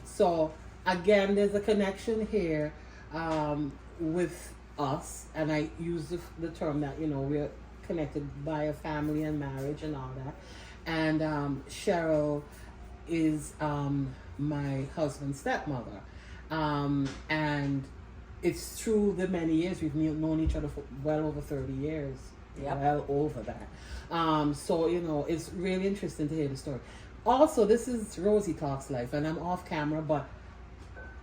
So again, there's a connection here with us, and I use the term that we're connected by a family and marriage and all that. And Cheryl is my husband's stepmother, and it's through the many years we've known each other for well over 30 years. Yep. Well over that. So it's really interesting to hear the story. Also, this is Rosie Talks Life, and I'm off camera, but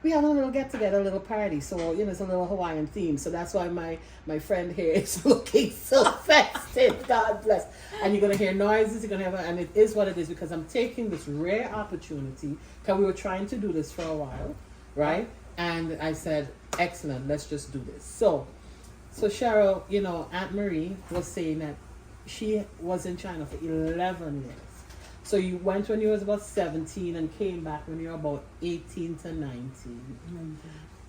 we had a little get together, a little party. So it's a little Hawaiian theme. So that's why my friend here is looking so festive. God bless. And you're gonna hear noises. You're gonna have, and it is what it is, because I'm taking this rare opportunity. Because we were trying to do this for a while, right? And I said, excellent. Let's just do this. So Cheryl, Aunt Marie was saying that she was in China for 11 years. So you went when you was about 17 and came back when you were about 18 to 19.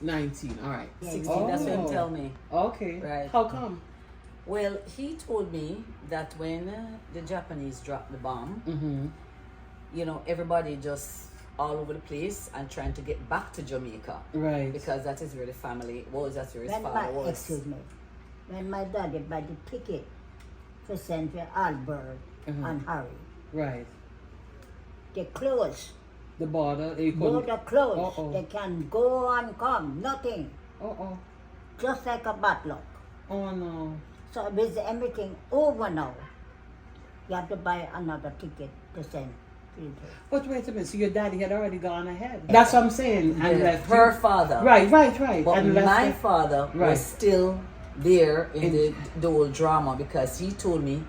19, all right. 16, that's what he tell me. Okay. Right. How come? Well, he told me that when the Japanese dropped the bomb, everybody just all over the place and trying to get back to Jamaica. Right. Because that is where the family was, that's where his father was. Excuse me. When my daddy bought the ticket to send to Albert and Harry, right. they closed. The border, Border closed. Uh-oh. They can go and come, nothing. Just like a bad luck. Oh no. So with everything over now, you have to buy another ticket to send. But wait a minute, so your daddy had already gone ahead. That's what I'm saying. And left her father. Right. But and my father was still there in the whole drama, because he told me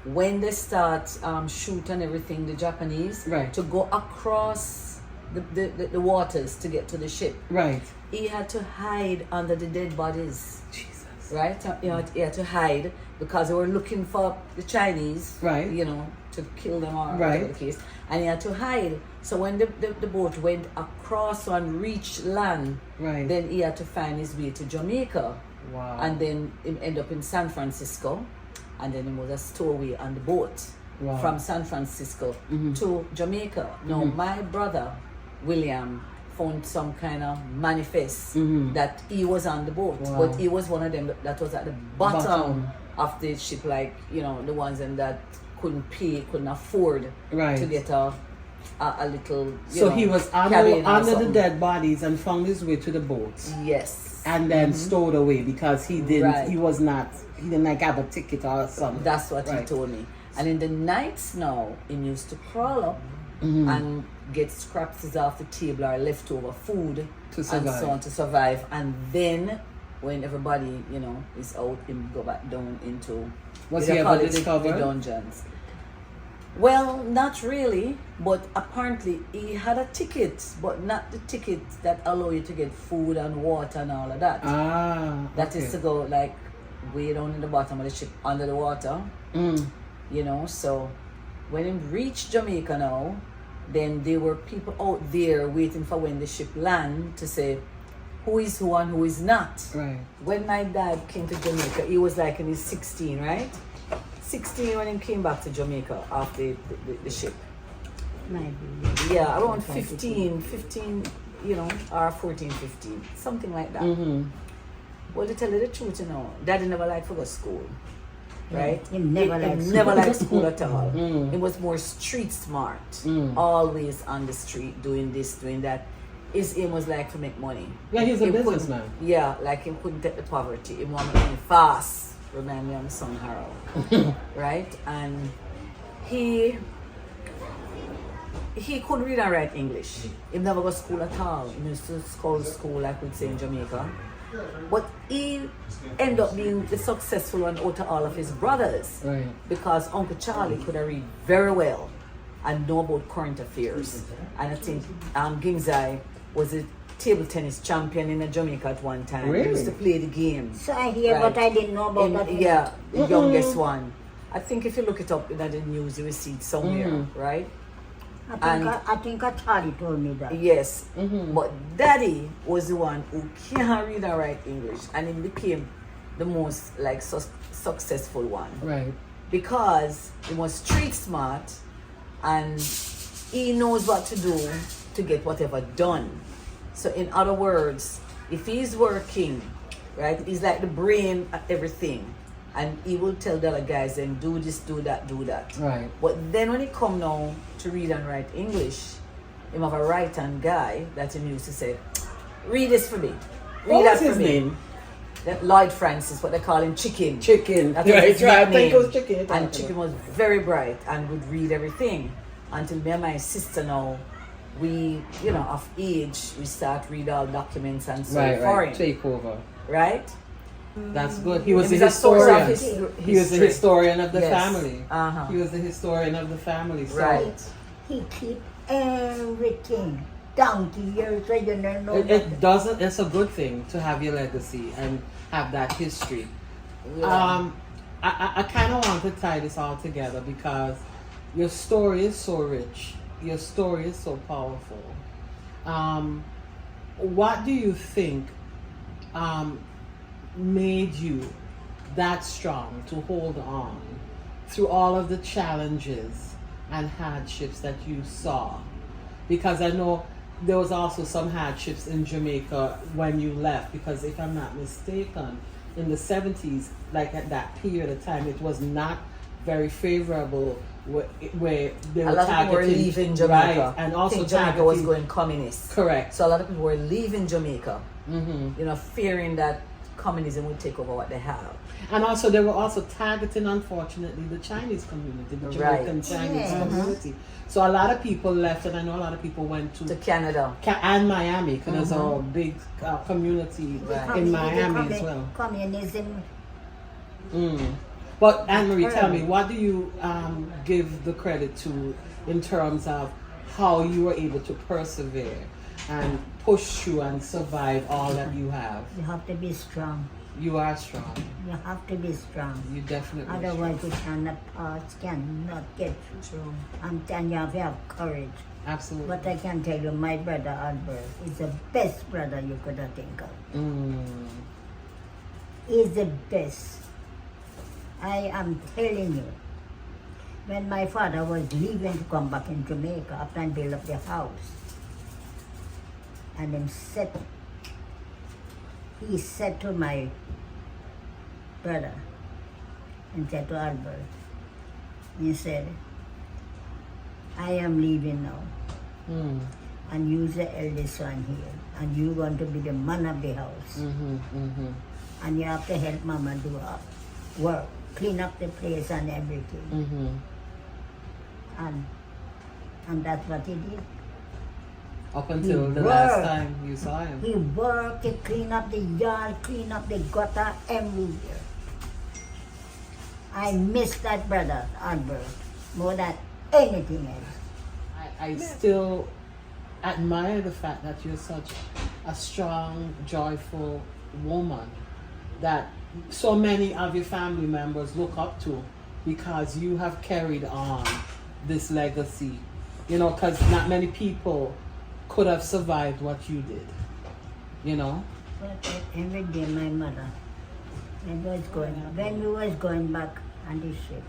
when they start shoot and everything, the Japanese, to go across the waters to get to the ship. Right. He had to hide under the dead bodies. Jesus. Right? He had to hide because they were looking for the Chinese. Right. To kill them or whatever the case. And he had to hide. So when the boat went across and reached land, then he had to find his way to Jamaica. Wow. And then he ended up in San Francisco. And then he was a stowaway on the boat from San Francisco to Jamaica. Now, my brother, William, found some kind of manifest that he was on the boat. Wow. But he was one of them that was at the bottom of the ship, like, the ones that couldn't pay, couldn't afford to get a little, so he was under the dead bodies and found his way to the boat. Yes. And then stowed away because he didn't, he didn't like have a ticket or something. That's what he told me. And in the nights now, he used to crawl up and get scraps off the table or leftover food to survive. And so on to survive. And then when everybody, is out, him go back down into the dungeons. Well, not really, but apparently he had a ticket, but not the ticket that allow you to get food and water and all of that. That is to go like way down in the bottom of the ship under the water. So when he reached Jamaica now, then there were people out there waiting for when the ship land to say who is who and who is not. Right. When my dad came to Jamaica, he was like in his 16, right? 16 when he came back to Jamaica after the ship. Maybe. Yeah, around 15, or 14, 15, something like that. Well, to tell you the truth, Daddy never liked to go to school, right? He never liked school at all. He was more street smart, always on the street, doing this, doing that. His aim was like to make money. Yeah, he's a businessman. Yeah, like he couldn't take the poverty. He wanted money fast. Remind me of my son Harold. Right? And he couldn't read and write English. He never go to school at all. He used to school, like we'd say in Jamaica. But he ended up being the successful one out of all of his brothers. Right. Because Uncle Charlie could read very well and know about current affairs. And I think Gingzai was a table tennis champion in Jamaica at one time. Really? He used to play the game. So I hear what I didn't know about that. Yeah, the youngest one. I think if you look it up in the news, you will see it somewhere, right? I think Charlie told me that. Yes. But Daddy was the one who can't read and write English, and he became the most successful one. Right. Because he was street smart and he knows what to do to get whatever done. So in other words, if he's working, right, he's like the brain at everything. And he will tell the other guys, then do this, do that, do that. Right. But then when he come now to read and write English, him have a right-hand guy that him used to say, read this for me. Read What's that his for me. name? That Lloyd Francis, what they call him, Chicken. Chicken. That's his I think nickname. it was Chicken. And Chicken was very bright and would read everything. Until me and my sister now, we, of age, we start read all documents and so right. Take over. Right? That's good. He was He a was a source of historian. He was the history. historian of the Yes. family. Uh-huh. He was the historian of the family. So Right. He keep everything down to years, so you don't know. it doesn't. It's a good thing to have your legacy and have that history. Yeah. I kind of want to tie this all together because your story is so rich. Your story is so powerful. What do you think made you that strong to hold on through all of the challenges and hardships that you saw? Because I know there was also some hardships in Jamaica when you left, because if I'm not mistaken, in the 70s, like at that period of time, it was not very favorable where they were a lot of people were targeting- leaving Jamaica. Right, and also I think Jamaica was targeting- going communist. Correct. So a lot of people were leaving Jamaica, Mm-hmm. fearing that communism would take over what they have. And also, they were also targeting, unfortunately, the Chinese community, the Jamaican Right. Chinese Yeah. community. So a lot of people left, and I know a lot of people went To to Canada. and Miami, because there's a big community Right. in Miami as well. Communism. But Anne-Marie, tell me, what do you give the credit to in terms of how you were able to persevere and push through and survive all that you have? You have to be strong. You are strong. You have to be strong. You definitely are Otherwise, you cannot get through. And then you have to have courage. strong. Absolutely. But I can tell you, my brother Albert is the best brother you could have think of. He's the best. I am telling you. When my father was leaving to come back in Jamaica after I built up the house, and he said to my brother, and said to Albert, he said, I am leaving now, and you're the eldest one here, and you're going to be the man of the house, and you have to help Mama do her work, clean up the place and everything. And that's what he did. Up until He the last worked. time you saw him. He worked to clean up the yard, clean up the gutter everywhere. I miss that brother, Albert, more than anything else. I still admire the fact that you're such a strong, joyful woman that so many of your family members look up to, because you have carried on this legacy, because not many people could have survived what you did, But every day my mother, when we was going back on the ship,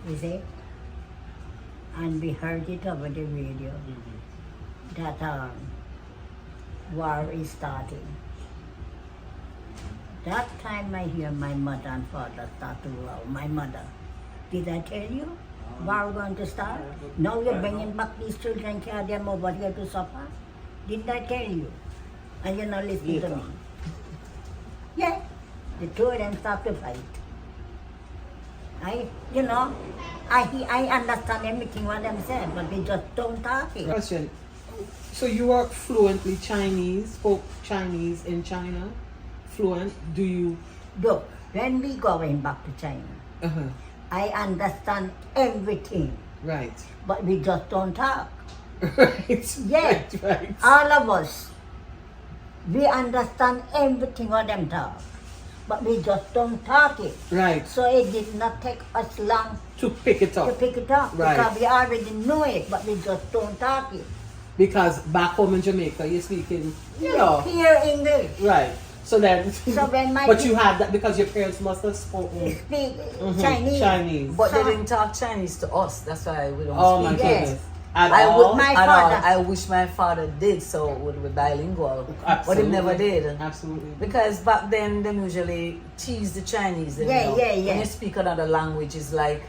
you see, and we heard it over the radio that war is starting. That time I hear my mother and father start to row. My mother, did I tell you? War going to start? Now you're bringing back these children, carry them over here to suffer? Didn't I tell you? And you're not listening to me. Yeah, the two of them start to fight. I understand everything what them said, but they just don't talk it. Question. So you are fluently Chinese, spoke Chinese in China? Fluent? Do you? Look, when we going back to China, I understand everything, Right. but we just don't talk. Right. Yeah, Right. all of us, we understand everything what them talk, but we just don't talk it. Right. So it did not take us long To pick it to up. pick it up, Right. because we already know it, but we just don't talk it. Because back home in Jamaica, you're speaking, Pure English. right. So then, So when my but you had that because your parents must have spoken speak Chinese. Chinese. But they So- didn't talk Chinese to us. That's why we don't Oh my speak Yes. goodness. At I all? would, My at all. father. I wish my father did so would be bilingual, but Absolutely. he never did. Absolutely. Because back then, them usually tease the Chinese. You Yeah, know. yeah, yeah. When you speak another language, it's like,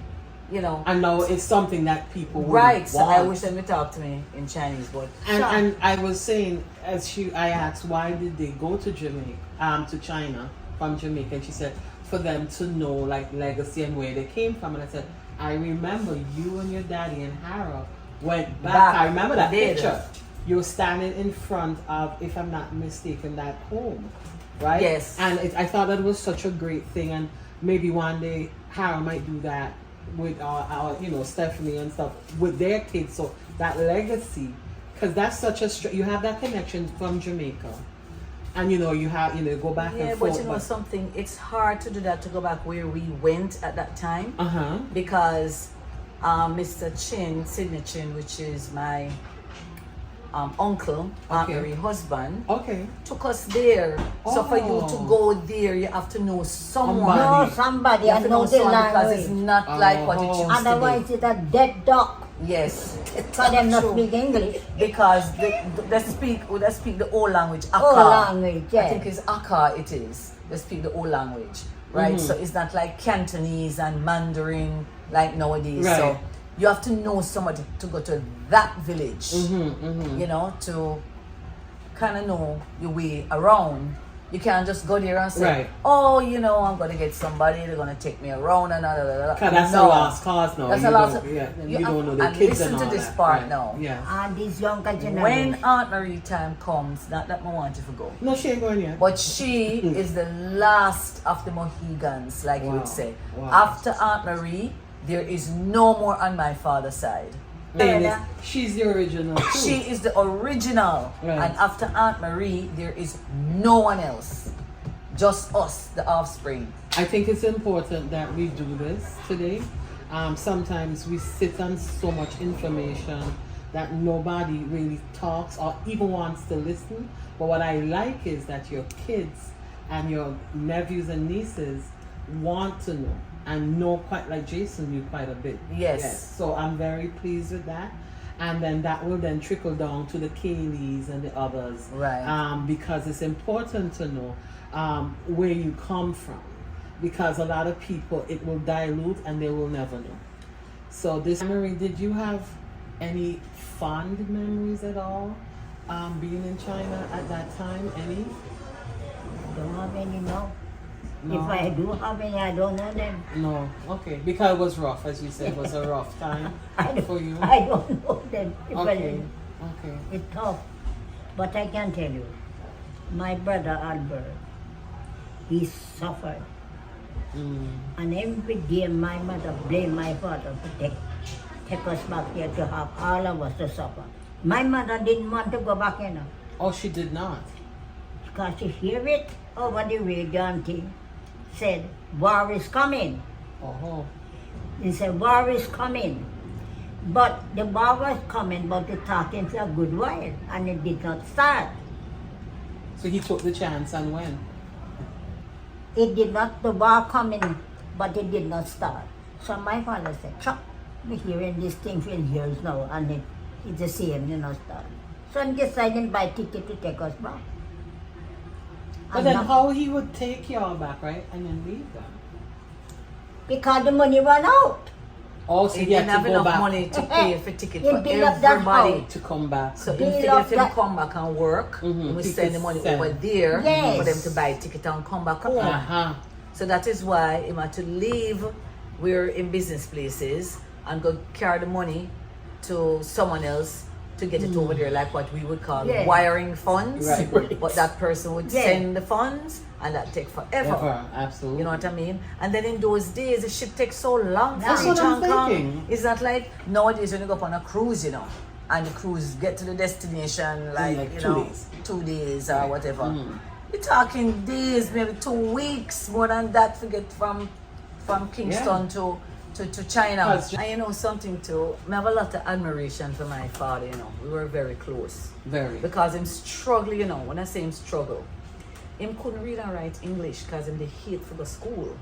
you know. I know it's something that people would Right. So I want. wish them would talk to me in Chinese, but And I was saying, I asked, why did they go to Jamaica, to China from Jamaica? And she said, for them to know like legacy and where they came from. And I said, I remember you and your daddy and Harold went back. I remember that picture. You were standing in front of, if I'm not mistaken, that home, right? Yes. And I thought that was such a great thing, and maybe one day Harold might do that with our Stephanie and stuff with their kids. So that legacy, because that's such a you have that connection from Jamaica, and you have go back yeah, and forth. but you know something, it's hard to do that, to go back where we went at that time, because Mr. Chin, Sidney Chin, which is my uncle, Aunt Marie husband, took us there. So for you to go there, you have to know someone. Know somebody You have and to know know the someone, because language. it's not like what it used Otherwise, to it's a dead dog. be. Yes. For them not True. speak English. Because they speak the old language, Akka. Old language, yeah. I think it's Akka it is. They speak the old language, right? So it's not like Cantonese and Mandarin like nowadays. Right. So you have to know somebody to go to that village, to kind of know your way around. You can't just go there and say, oh, I'm going to get somebody, they're going to take me around and that's a lost cause now. That's a lost cause. You don't know the and kids listen and to all this that. part Right. now. Yeah. And this younger generation. When Aunt Marie time comes, not that I want you to go, No, she ain't going yet. but she is the last of the Mohegans, like you would say. Wow. After Aunt Marie, there is no more on my father's side. She's the original. Too. She is the original. Right. And after Aunt Marie, there is no one else. Just us, the offspring. I think it's important that we do this today. Sometimes we sit on so much information that nobody really talks or even wants to listen. But what I like is that your kids and your nephews and nieces want to know and know, quite like Jason knew quite a bit. Yes. So I'm very pleased with that. And then that will then trickle down to the Kayleys and the others. Right. Because it's important to know where you come from. Because a lot of people, it will dilute and they will never know. So this memory, did you have any fond memories at all being in China at that time? Any? Don't have any, no. No. If I do have any, I don't know them. No. Okay. Because it was rough, as you said, it was a rough time for you. I don't know them. Okay. It's tough. But I can tell you, my brother Albert, he suffered. And every day my mother blamed my father to take us back here to have all of us to suffer. My mother didn't want to go back, Oh, she did not. because she hear it over the radio and thing. Said, war is coming. Oh. He said, war is coming. But the war was coming, but it talking for a good while, and it did not start. So he took the chance and went. It did not, the war coming, but it did not start. So my father said, Chuck, we're hearing this thing for years now, and it's the same, start. So I decided to buy ticket to take us back. But then how he would take y'all back, right? And then leave them? Because the money ran out. Oh, so He he didn't had have to go enough back money to pay for ticket He for built up that everybody. house. to come back. So He he figured loved if that. him come back and work, we He send could the money send. over there Yes. for them to buy ticket and come back home. So that is why he had to leave. We're in business places and go carry the money to someone else to get it over there, like what we would call wiring funds. Right. But that person would send the funds, and that take forever. Absolutely. You know what I mean? And then in those days, the ship takes so long to That's reach what I'm Hong Kong. thinking. It's not like nowadays when you go up on a cruise, and the cruise get to the destination like 2 days. 2 days or whatever. You're talking days, maybe 2 weeks, more than that to get from Kingston to China. And something too, I have a lot of admiration for my father, we were very close. Very. Because him struggle, when I say him struggle, him couldn't read and write English because him the hate for the school.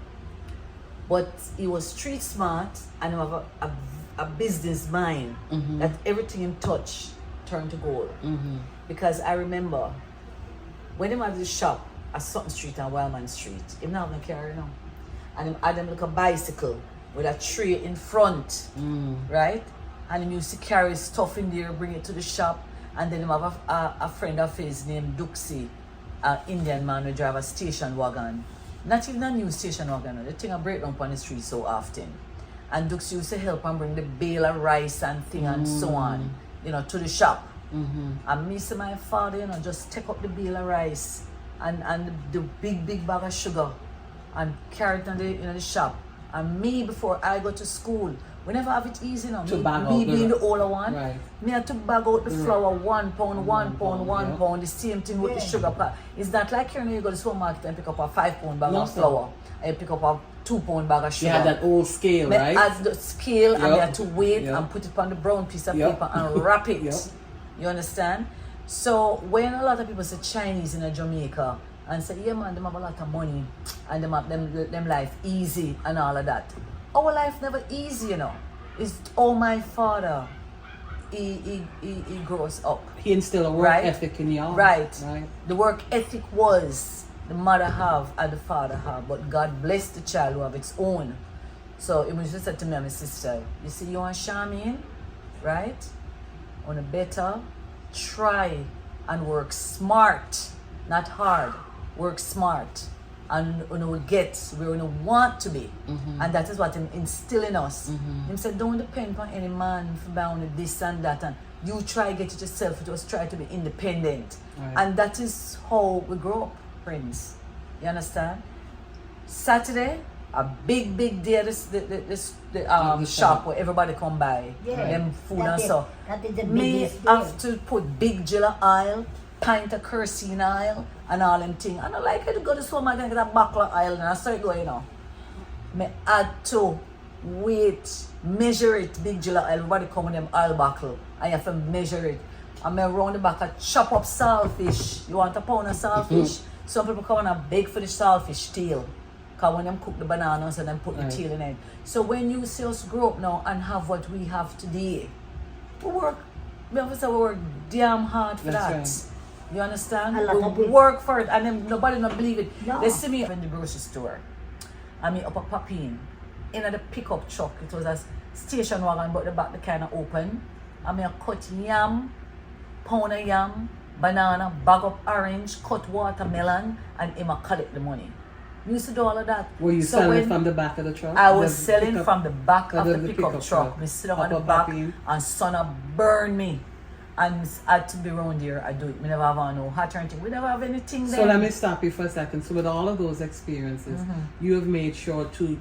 But he was street smart and he have a business mind that everything in touch turned to gold. Because I remember when he had the shop at Sutton Street and Wildman Street, he didn't have no car, you know. And he had them like a bicycle with a tray in front, right? And he used to carry stuff in there, bring it to the shop. And then he have a friend of his named Duxie, an Indian man who drive a station wagon. Not even a new station wagon, the thing I break down on the street so often. And Duxie used to help and bring the bale of rice and thing and so on, you know, to the shop. And me see my father, you know, just take up the bale of rice and the big bag of sugar and carry it in the shop. And me, before I go to school, we never have it easy, you know. Me being the older one, me had to bag out the flour, £1, £1, £1, the same thing with the sugar pack. It's not like you go to the supermarket and pick up a £5 bag of flour and you pick up a £2 bag of sugar. You had that old scale, right? Add the scale and you had to wait and put it on the brown piece of paper and wrap it. You understand? So when a lot of people say Chinese in Jamaica and say, yeah man, them have a lot of money and them have them life easy and all of that. Our life never easy, you know. It's all my father. He grows up. He instilled a work ethic in y'all. Right. The work ethic was the mother have and the father have, but God bless the child who have its own. So it was just said to me and my sister, you see you and Charmaine, right? On a better try and work smart, not hard. Work smart. And we will get where we want to be. And that is what him instill in us. Him said, don't depend on any man for bound this and that. And you try to get it yourself. Just try to be independent. And that is how we grow up, friends. You understand? Saturday, a big day at the shop where everybody come by. Them food and stuff. That is the Me biggest have to put big Jilla oil, pint of kerosene oil, and all them things. I don't like it to go to the supermarket and get a buckle of oil and I start going, you know. Me add to weight, measure it, big Jilla oil. Everybody come with them oil buckle and you have to measure it. And me round the back and chop up saltfish. You want a pound of saltfish? Some people come and beg for the saltfish tail. Because when them cook the bananas and then put the tail in it. So when you see us grow up now and have what we have today, we work damn hard for that. Right. You understand? We work for it and then nobody not believe it. No. They see me in the grocery store. I mean up a popping in the pickup truck. It was a station wagon but the back the kind of open. I mean I cut yam, pound of yam, banana, bag up orange, cut watermelon and him a collect the money. We used to do all of that. Were you selling from the back of the truck? I was selling from the back of the pickup truck. We sit on the back and sun burn me. And I had to be around here, I do it. We never have no hot or anything. We never have anything there. So let me stop you for a second. So with all of those experiences, you have made sure to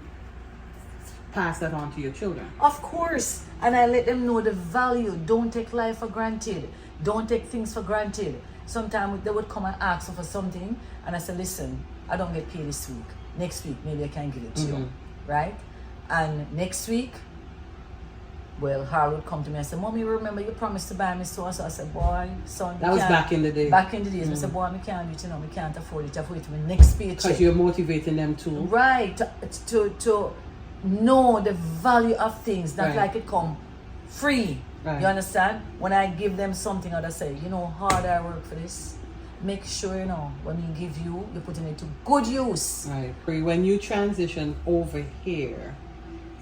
pass that on to your children. Of course. And I let them know the value. Don't take life for granted. Don't take things for granted. Sometimes they would come and ask for something. And I said, listen, I don't get paid this week. Next week, maybe I can give it to you. Right? And next week, well, Harold would come to me and say, Mommy, remember you promised to buy me so and so. I said, boy, son, that was back in the day. Back in the days. I said, boy, I can't do it, you know, I can't afford it. I afford it to my next paycheck. Because you're motivating them too. Right. To know the value of things, not like it come free. You understand? When I give them something, I'd say, you know how hard I work for this. Make sure, you know, when we give you, you're putting it to good use. Right. When you transitioned over here,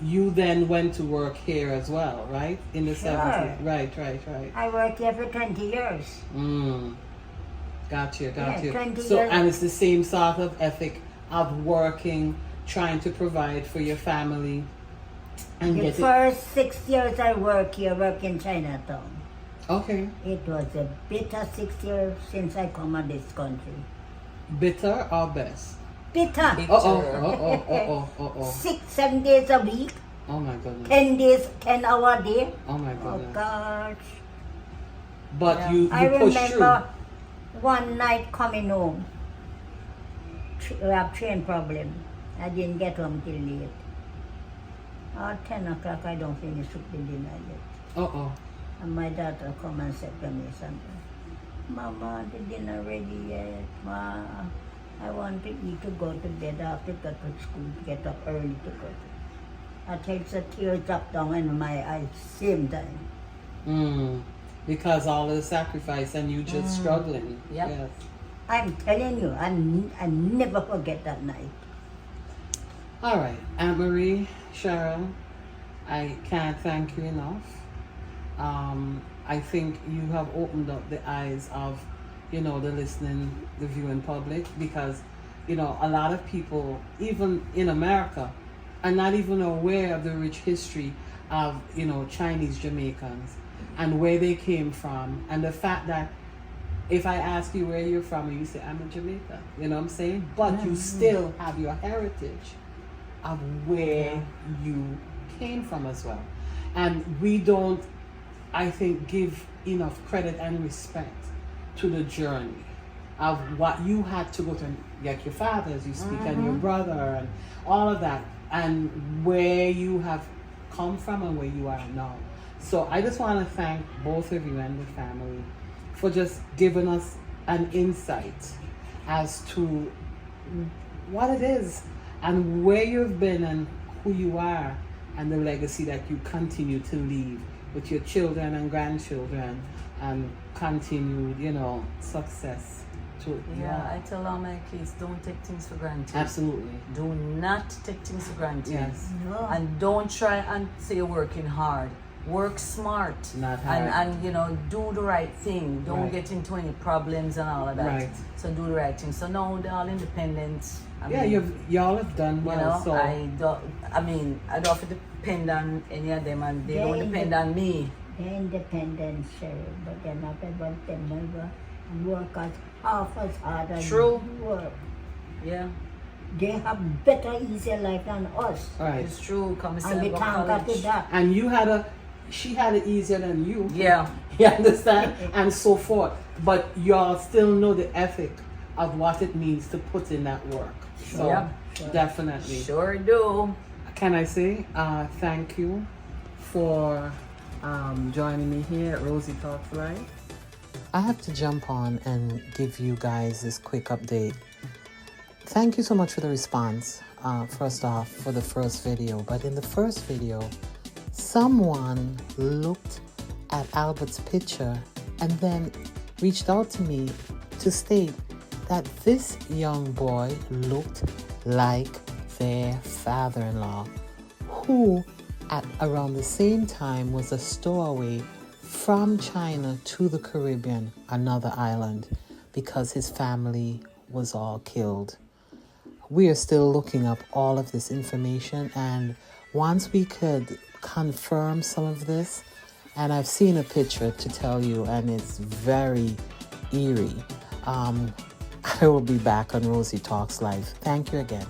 you then went to work here as well, right? In the 70s. Right. I worked here for 20 years. Got you. 20 So, years. and it's the same sort of ethic of working, trying to provide for your family. And The first 6 years I worked here, work in Chinatown. Okay. It was a bitter 6 years since I come to this country. Bitter or best? Bitter. Oh. 6-7 days a week. Oh my goodness. 10 days, 10 hour a day. Oh my Oh goodness. gosh. But you I pushed remember one night coming home. We have train problem. I didn't get home till late. At 10 o'clock I don't finish with the dinner yet. through. And my daughter come and said to me something. Mama, the dinner ready yet, Ma. I want to eat to go to bed after go to school, get up early to go. I takes a tear drop down in my eyes same time. Because all of the sacrifice and you just struggling. Yep. Yes. I'm telling you, I never forget that night. All right, Aunt Marie, Cheryl, I can't thank you enough. I think you have opened up the eyes of, the listening, the viewing public, because, a lot of people, even in America, are not even aware of the rich history of, Chinese Jamaicans and where they came from, and the fact that if I ask you where you're from and you say, I'm a Jamaican, you know what I'm saying? But you still have your heritage of where you came from as well. And we don't, I think, give enough credit and respect to the journey of what you had to go to, like your father, as you speak, and your brother, and all of that, and where you have come from and where you are now. So I just want to thank both of you and the family for just giving us an insight as to what it is and where you've been and who you are and the legacy that you continue to leave with your children and grandchildren and continued, success to I tell all my kids, don't take things for granted. Absolutely. Do not take things for granted. Yes. No. And don't try and say you're working hard. Work smart. Not hard. And do the right thing. Don't Right. get into any problems and all of that. Right. So do the right thing. So now they're all independent. Y'all have done well. So I don't have to depend on any of them, and they don't depend on me. They're independent, sir, but they're not about them never work as half as hard as True. you work. Yeah, They have better, easier life than us. right. it's true. Come And we go can't college. get to that. And she had it easier than you. Yeah. You understand? And so forth. But y'all still know the ethic of what it means to put in that work. So Yeah. definitely. Sure do. Can I say thank you for joining me here at Rosie Talks Live? I have to jump on and give you guys this quick update. Thank you so much for the response, first off, for the first video. But in the first video, someone looked at Albert's picture and then reached out to me to state that this young boy looked like their father-in-law, who at around the same time was a stowaway from China to the Caribbean, another island, because his family was all killed. We are still looking up all of this information, and once we could confirm some of this, and I've seen a picture to tell you, and it's very eerie. I will be back on Rosie Talks Live. Thank you again.